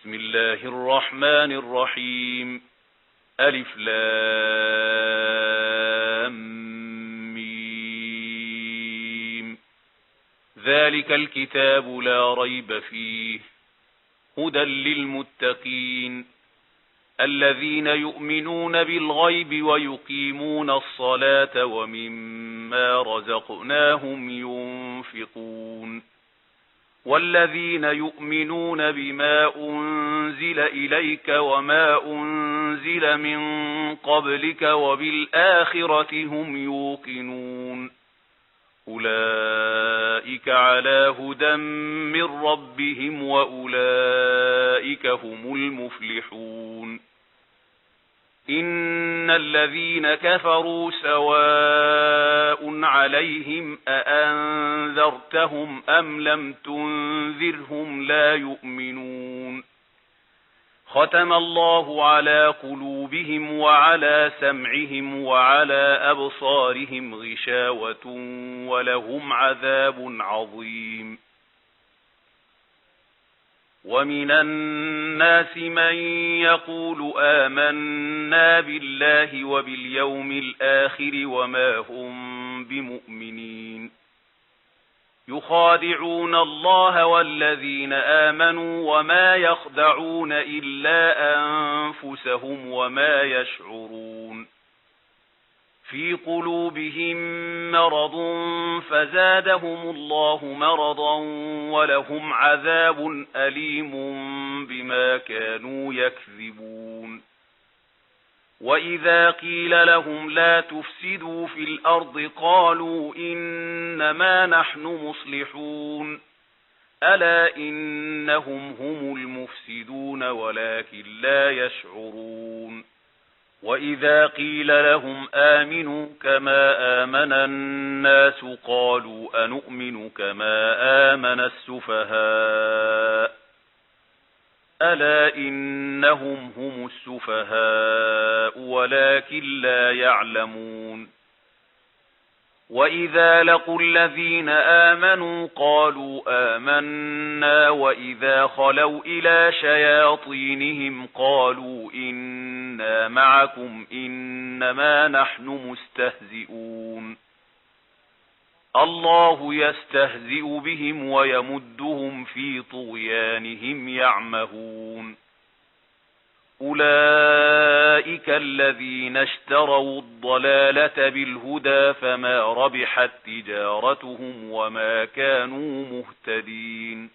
بسم الله الرحمن الرحيم. ألف لام ميم. ذلك الكتاب لا ريب فيه هدى للمتقين الذين يؤمنون بالغيب ويقيمون الصلاة ومما رزقناهم ينفقون والذين يؤمنون بما أنزل إليك وما أنزل من قبلك وبالآخرة هم يوقنون أولئك على هدى من ربهم وأولئك هم المفلحون. إن الذين كفروا سواء عليهم أأنذرتهم أم لم تنذرهم لا يؤمنون. ختم الله على قلوبهم وعلى سمعهم وعلى أبصارهم غشاوة ولهم عذاب عظيم. ومن الناس من يقول آمنا بالله وباليوم الآخر وما هم بمؤمنين يخادعون الله والذين آمنوا وما يخدعون إلا أنفسهم وما يشعرون. في قلوبهم مرض فزادهم الله مرضا ولهم عذاب أليم بما كانوا يكذبون. وإذا قيل لهم لا تفسدوا في الأرض قالوا إنما نحن مصلحون ألا إنهم هم المفسدون ولكن لا يشعرون. وإذا قيل لهم آمنوا كما آمن الناس قالوا أنؤمن كما آمن السفهاء ألا إنهم هم السفهاء ولكن لا يعلمون. وإذا لقوا الذين آمنوا قالوا آمنا وإذا خلوا إلى شياطينهم قالوا إنا معكم إنما نحن مستهزئون. الله يستهزئ بهم ويمدهم في طغيانهم يعمهون. أولئك الذين اشتروا الضلالة بالهدى فما ربحت تجارتهم وما كانوا مهتدين.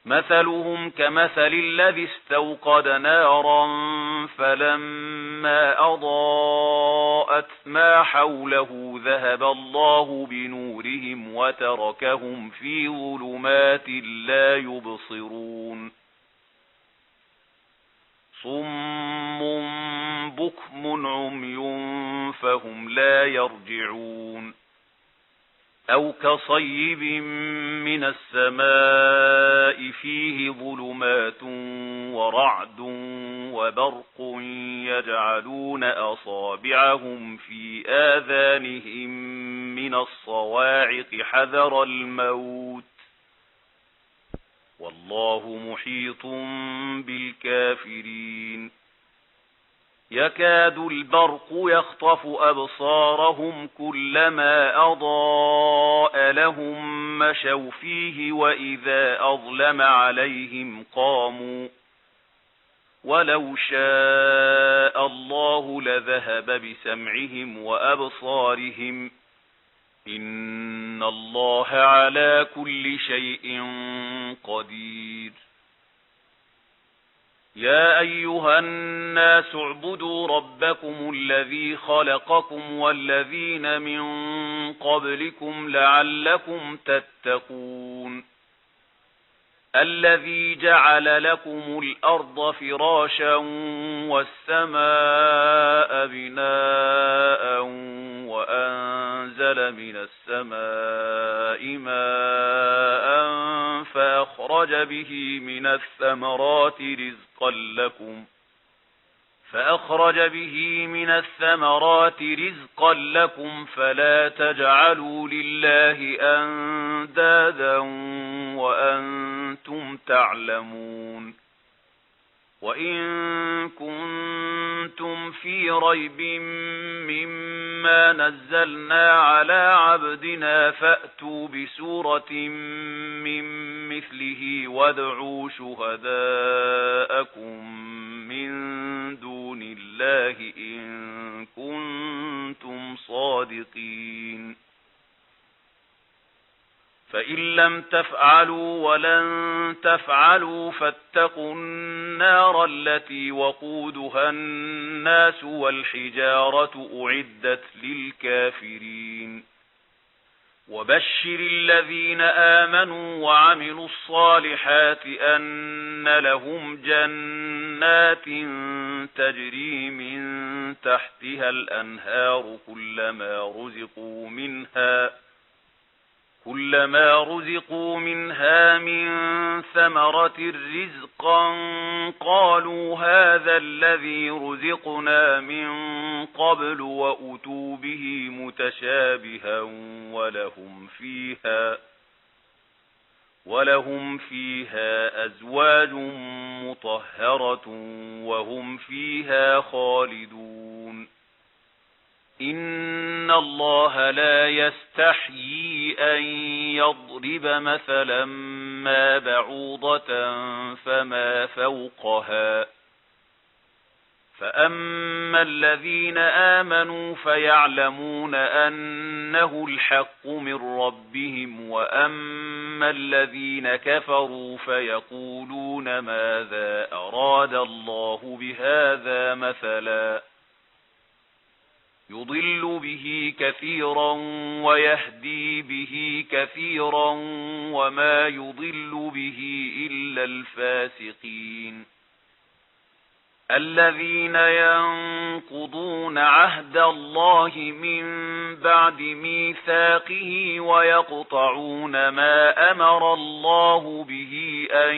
مثلهم كمثل الذي استوقد نارا فلما أضاءت ما حوله ذهب الله بنورهم وتركهم في ظلمات لا يبصرون. صم بكم عمي فهم لا يرجعون. أو كصيب من السماء فيه ظلمات ورعد وبرق يجعلون أصابعهم في آذانهم من الصواعق حذر الموت والله محيط بالكافرين. يكاد البرق يخطف أبصارهم كلما أضاء لهم مشوا فيه وإذا أظلم عليهم قاموا ولو شاء الله لذهب بسمعهم وأبصارهم إن الله على كل شيء قدير. يا أيها الناس اعبدوا ربكم الذي خلقكم والذين من قبلكم لعلكم تتقون. الذي جعل لكم الأرض فراشا والسماء بناء وأنزل من السماء ماء فأخرج به من الثمرات رزقا لكم فلا تجعلوا لله أندادا وأنتم تعلمون وإن كنتم في ريب مما نزلنا على عبدنا فأتوا بسورة من مثله وادعوا شهداءكم من دون الله إن كنتم صادقين فإن لم تفعلوا ولن تفعلوا فاتقوا النار التي وقودها الناس والحجارة أعدت للكافرين وبشر الذين آمنوا وعملوا الصالحات أن لهم جنات تجري من تحتها الأنهار كلما رزقوا منها من ثمرة رزقا قالوا هذا الذي رزقنا من قبل وأتوا به متشابها ولهم فيها أزواج مطهرة وهم فيها خالدون إن الله لا يستحيي أن يضرب مثلا ما بعوضة فما فوقها فأما الذين آمنوا فيعلمون أنه الحق من ربهم وأما الذين كفروا فيقولون ماذا أراد الله بهذا مثلا يضل به كثيرا ويهدي به كثيرا وما يضل به إلا الفاسقين الذين ينقضون عهد الله من بعد ميثاقه ويقطعون ما أمر الله به أن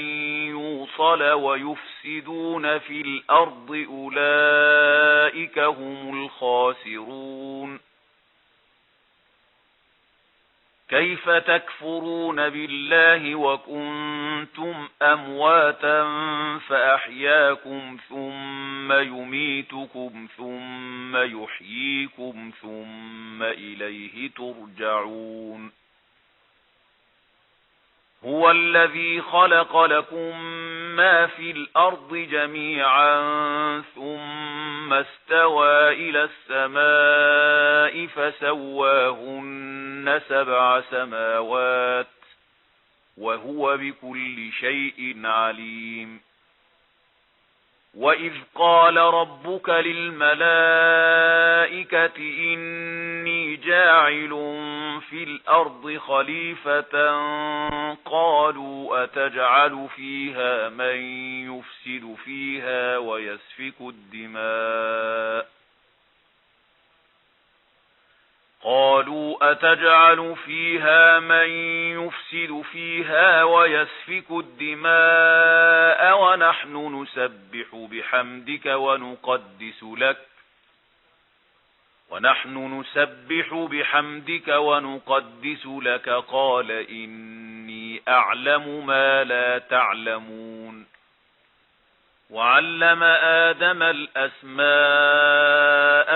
يوصل ويفسدون في الأرض أولئك هم الخاسرون كيف تكفرون بالله وكنتم أمواتا فأحياكم ثم يميتكم ثم يحييكم ثم إليه ترجعون هو الذي خلق لكم ما في الأرض جميعا ثم استوى إلى السماء فسواهن 7 سماوات وهو بكل شيء عليم وإذ قال ربك للملائكة إني جاعل في الأرض خليفة قالوا أتجعل فيها من يفسد فيها ويسفك الدماء ونحن نسبح بحمدك ونقدس لك قال إني أعلم ما لا تعلمون وعلم آدم الأسماء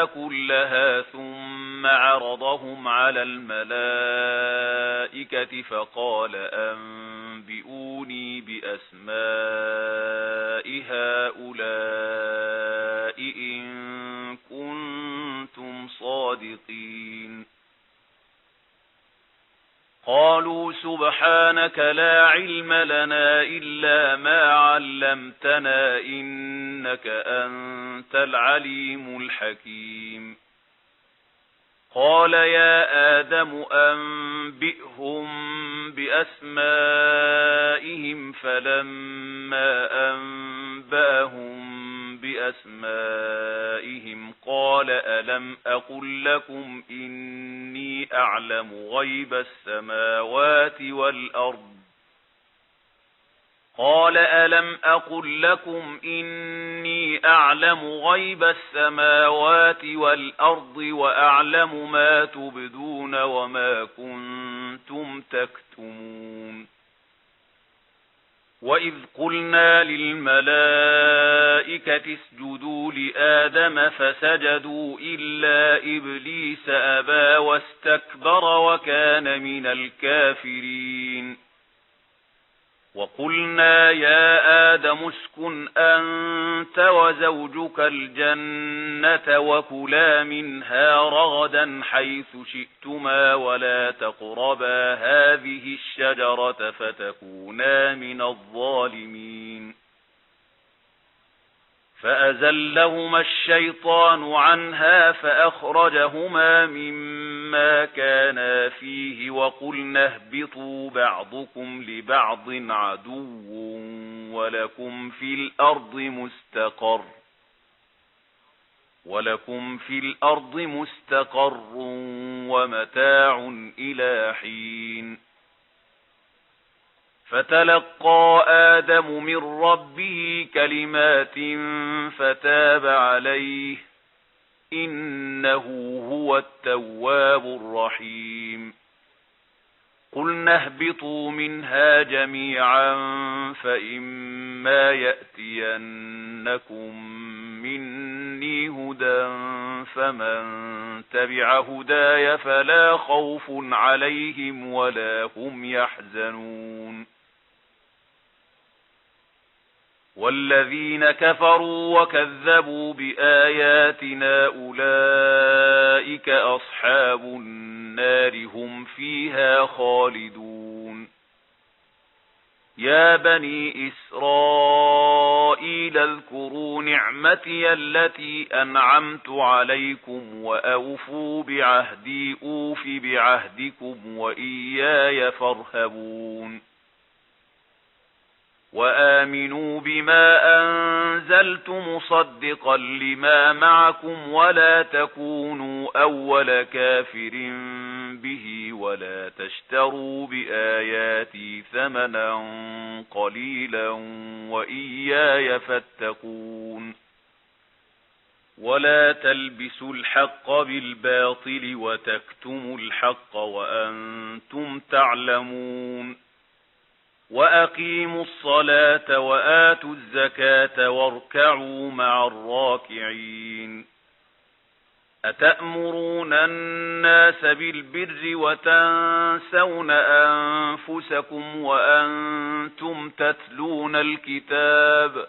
كلها ثم عرضهم على الملائكة فقال أنبئوني بأسماء هؤلاء إن كنتم صادقين قالوا سبحانك لا علم لنا إلا ما علمتنا إنك أنت العليم الحكيم قال يا آدم أنبئهم بأسمائهم فلما أنبأهم بأسمائهم قال ألم أقل لكم إني أعلم غيب السماوات والأرض وأعلم ما تبدون وما كنتم تكتمون وإذ قلنا للملائكة اسجدوا لآدم فسجدوا إلا إبليس أبى واستكبر وكان من الكافرين وقلنا يا آدم اسكن أنت وزوجك الجنة وكلا منها رغدا حيث شئتما ولا تقربا هذه الشجرة فتكونا من الظالمين فأزلهما الشيطان عنها فأخرجهما مما كانا فيه وقلنا اهبطوا بعضكم لبعض عدو ولكم في الأرض مستقر ومتاع إلى حين فتلقى آدم من ربه كلمات فتاب عليه إنه هو التواب الرحيم قلنا اهبطوا منها جميعا فإما يأتينكم مني هدى فمن تبع هداي فلا خوف عليهم ولا هم يحزنون والذين كفروا وكذبوا بآياتنا أولئك أصحاب النار هم فيها خالدون يا بني إسرائيل اذكروا نعمتي التي أنعمت عليكم وأوفوا بعهدي أوف بعهدكم وإياي فارهبون وآمنوا بما أنزلت مصدقا لما معكم ولا تكونوا أول كافر به ولا تشتروا بآياتي ثمنا قليلا وإياي فاتقون ولا تلبسوا الحق بالباطل وتكتموا الحق وأنتم تعلمون وأقيموا الصلاة وآتوا الزكاة واركعوا مع الراكعين أتأمرون الناس بالبر وتنسون أنفسكم وأنتم تتلون الكتاب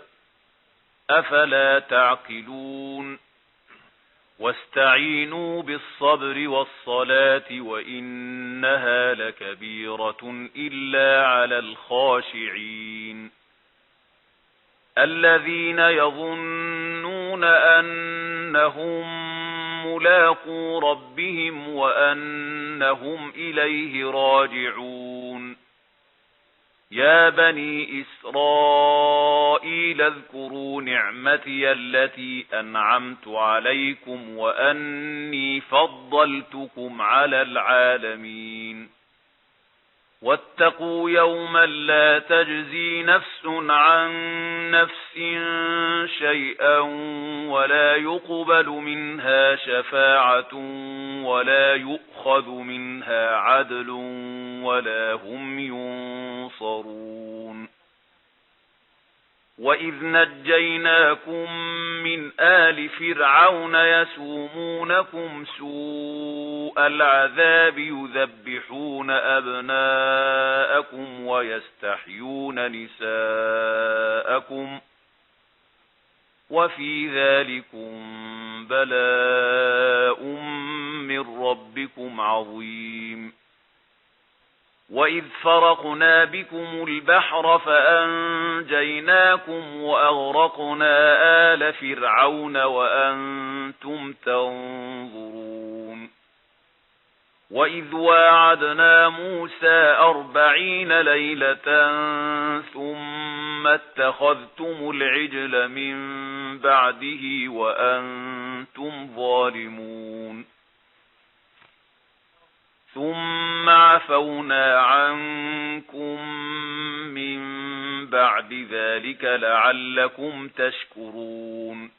أفلا تعقلون واستعينوا بالصبر والصلاة وإنها لكبيرة إلا على الخاشعين الذين يظنون أنهم ملاقو ربهم وأنهم إليه راجعون يا بني إسرائيل اذكروا نعمتي التي أنعمت عليكم وأني فضلتكم على العالمين واتقوا يوما لا تجزي نفس عن نفس شيئا ولا يقبل منها شفاعة ولا يؤخذ منها عدل ولا هم ينصرون وإذ نجيناكم من آل فرعون يسومونكم سوء العذاب يذبحون أبناءكم ويستحيون نساءكم وفي ذلكم بلاء من ربكم عظيم وإذ فرقنا بكم البحر فأنجيناكم وأغرقنا آل فرعون وأنتم تنظرون وإذ واعدنا موسى 40 ليلة ثم اتخذتم العجل من بعده وأنتم ظالمون ثم عفونا عنكم من بعد ذلك لعلكم تشكرون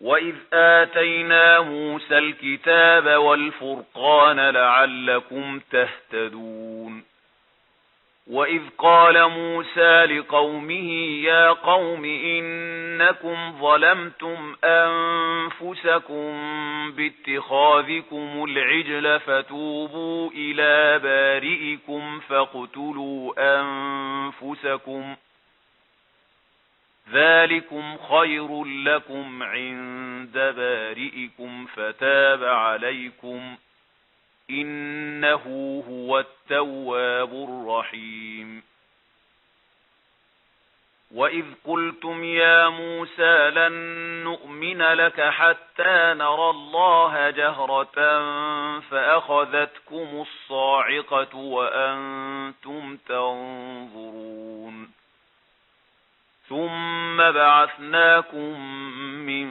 وإذ آتينا موسى الكتاب والفرقان لعلكم تهتدون وإذ قال موسى لقومه يا قوم إنكم ظلمتم أنفسكم باتخاذكم العجل فتوبوا إلى بارئكم فاقتلوا أنفسكم ذلكم خير لكم عند بارئكم فتاب عليكم إنه هو التواب الرحيم وإذ قلتم يا موسى لن نؤمن لك حتى نرى الله جهرة فأخذتكم الصاعقة وأنتم تنظرون ثم بعثناكم من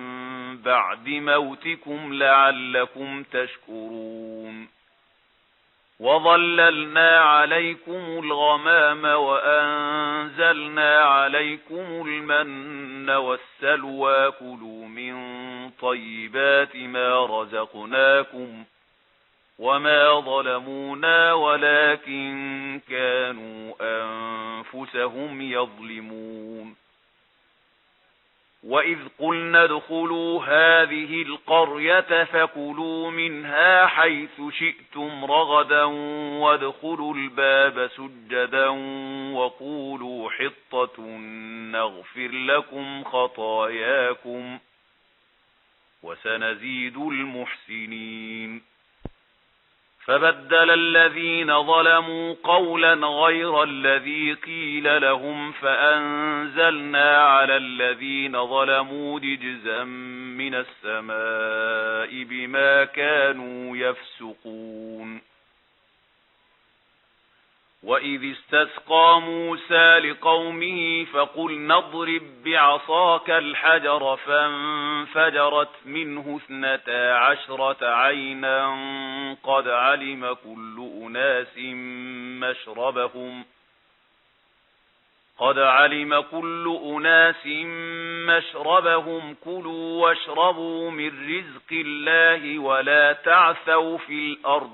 بعد موتكم لعلكم تشكرون وظللنا عليكم الغمام وأنزلنا عليكم المن والسلوى كلوا من طيبات ما رزقناكم وما ظلمونا ولكن كانوا أنفسهم يظلمون وإذ قلنا ادخلوا هذه القرية فكلوا منها حيث شئتم رغدا وادخلوا الباب سجدا وقولوا حطة نغفر لكم خطاياكم وسنزيد المحسنين فبدل الذين ظلموا قولا غير الذي قيل لهم فأنزلنا على الذين ظلموا رجزا من السماء بما كانوا يفسقون وإذ استسقى موسى لقومه فقلنا اضرب بعصاك الحجر فانفجرت منه 12 عينا قد علم كل أناس مشربهم كلوا واشربوا من رزق الله ولا تعثوا في الأرض